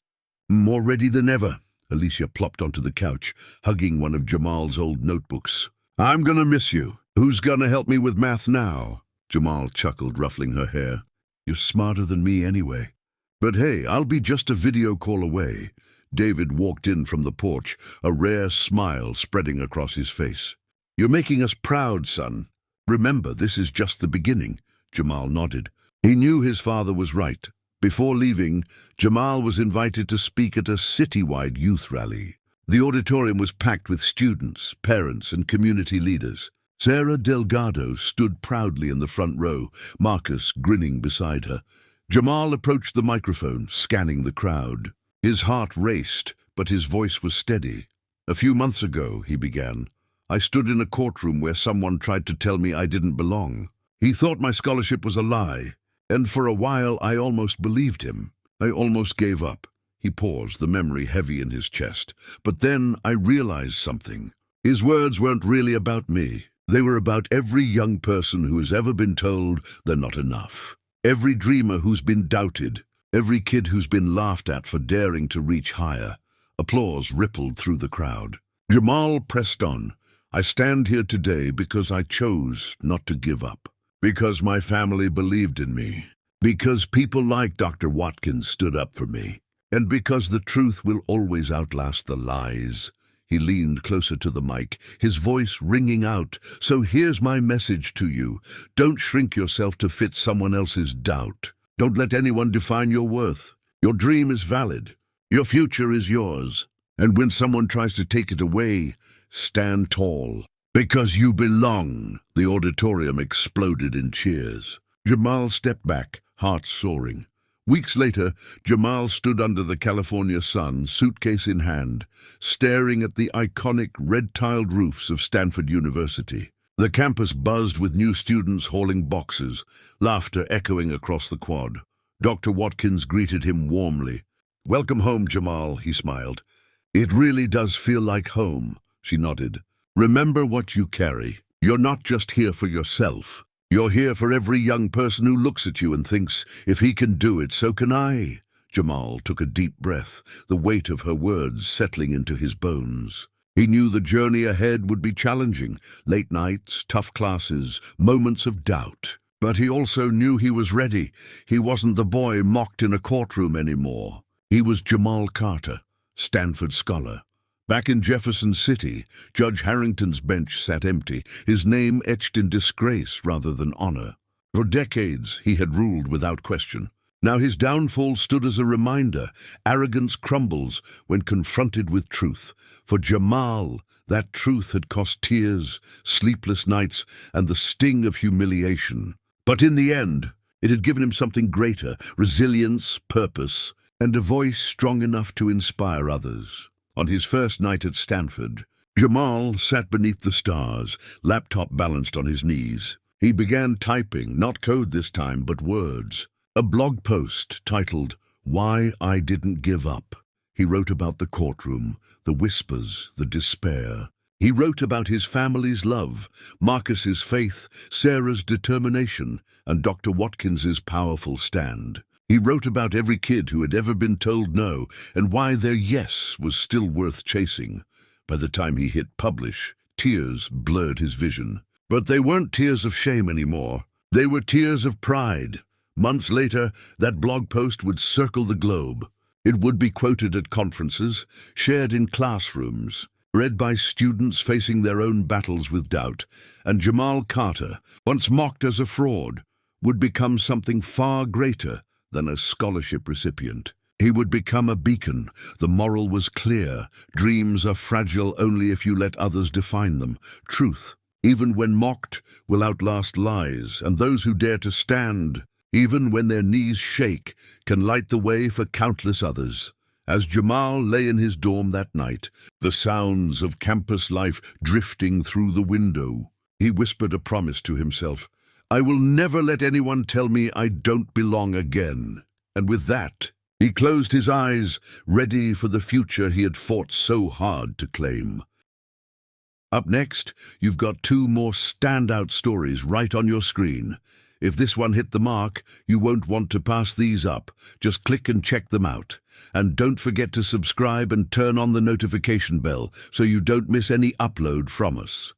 "More ready than ever." Alicia plopped onto the couch, hugging one of Jamal's old notebooks. "I'm gonna miss you. Who's gonna help me with math now?" Jamal chuckled, ruffling her hair. "You're smarter than me anyway. But hey, I'll be just a video call away." David walked in from the porch, a rare smile spreading across his face. "You're making us proud, son. Remember, this is just the beginning." Jamal nodded. He knew his father was right. Before leaving, Jamal was invited to speak at a citywide youth rally. The auditorium was packed with students, parents, and community leaders. Sarah Delgado stood proudly in the front row, Marcus grinning beside her. Jamal approached the microphone, scanning the crowd. His heart raced, but his voice was steady. "A few months ago," he began, "I stood in a courtroom where someone tried to tell me I didn't belong. He thought my scholarship was a lie, and for a while I almost believed him. I almost gave up." He paused, the memory heavy in his chest. "But then I realized something. His words weren't really about me. They were about every young person who has ever been told they're not enough. Every dreamer who's been doubted. Every kid who's been laughed at for daring to reach higher." Applause rippled through the crowd. Jamal pressed on. "I stand here today because I chose not to give up. Because my family believed in me. Because people like Dr. Watkins stood up for me. And because the truth will always outlast the lies." He leaned closer to the mic, his voice ringing out. So here's my message to you. Don't shrink yourself to fit someone else's doubt. Don't let anyone define your worth. Your dream is valid. Your future is yours. And when someone tries to take it away, stand tall. Because you belong. The auditorium exploded in cheers. Jamal stepped back, heart soaring. Weeks later, Jamal stood under the California sun, suitcase in hand, staring at the iconic red-tiled roofs of Stanford University. The campus buzzed with new students hauling boxes, laughter echoing across the quad. Dr. Watkins greeted him warmly. "Welcome home, Jamal," he smiled. "It really does feel like home," she nodded. "Remember what you carry. You're not just here for yourself. You're here for every young person who looks at you and thinks, if he can do it, so can I." Jamal took a deep breath, the weight of her words settling into his bones. He knew the journey ahead would be challenging, late nights, tough classes, moments of doubt. But he also knew he was ready. He wasn't the boy mocked in a courtroom anymore. He was Jamal Carter, Stanford scholar. Back in Jefferson City, Judge Harrington's bench sat empty, his name etched in disgrace rather than honor. For decades, he had ruled without question. Now his downfall stood as a reminder. Arrogance crumbles when confronted with truth. For Jamal, that truth had cost tears, sleepless nights, and the sting of humiliation. But in the end, it had given him something greater, resilience, purpose, and a voice strong enough to inspire others. On his first night at Stanford, Jamal sat beneath the stars, laptop balanced on his knees. He began typing, not code this time, but words. A blog post titled, "Why I Didn't Give Up." He wrote about the courtroom, the whispers, the despair. He wrote about his family's love, Marcus's faith, Sarah's determination, and Dr. Watkins's powerful stand. He wrote about every kid who had ever been told no and why their yes was still worth chasing. By the time he hit publish, tears blurred his vision. But they weren't tears of shame anymore. They were tears of pride. Months later, that blog post would circle the globe. It would be quoted at conferences, shared in classrooms, read by students facing their own battles with doubt. And Jamal Carter, once mocked as a fraud, would become something far greater than a scholarship recipient. He would become a beacon. The moral was clear. Dreams are fragile only if you let others define them. Truth, even when mocked, will outlast lies, and those who dare to stand, even when their knees shake, can light the way for countless others. As Jamal lay in his dorm that night, the sounds of campus life drifting through the window, he whispered a promise to himself. "I will never let anyone tell me I don't belong again." And with that, he closed his eyes, ready for the future he had fought so hard to claim. Up next, you've got two more standout stories right on your screen. If this one hit the mark, you won't want to pass these up. Just click and check them out. And don't forget to subscribe and turn on the notification bell so you don't miss any upload from us.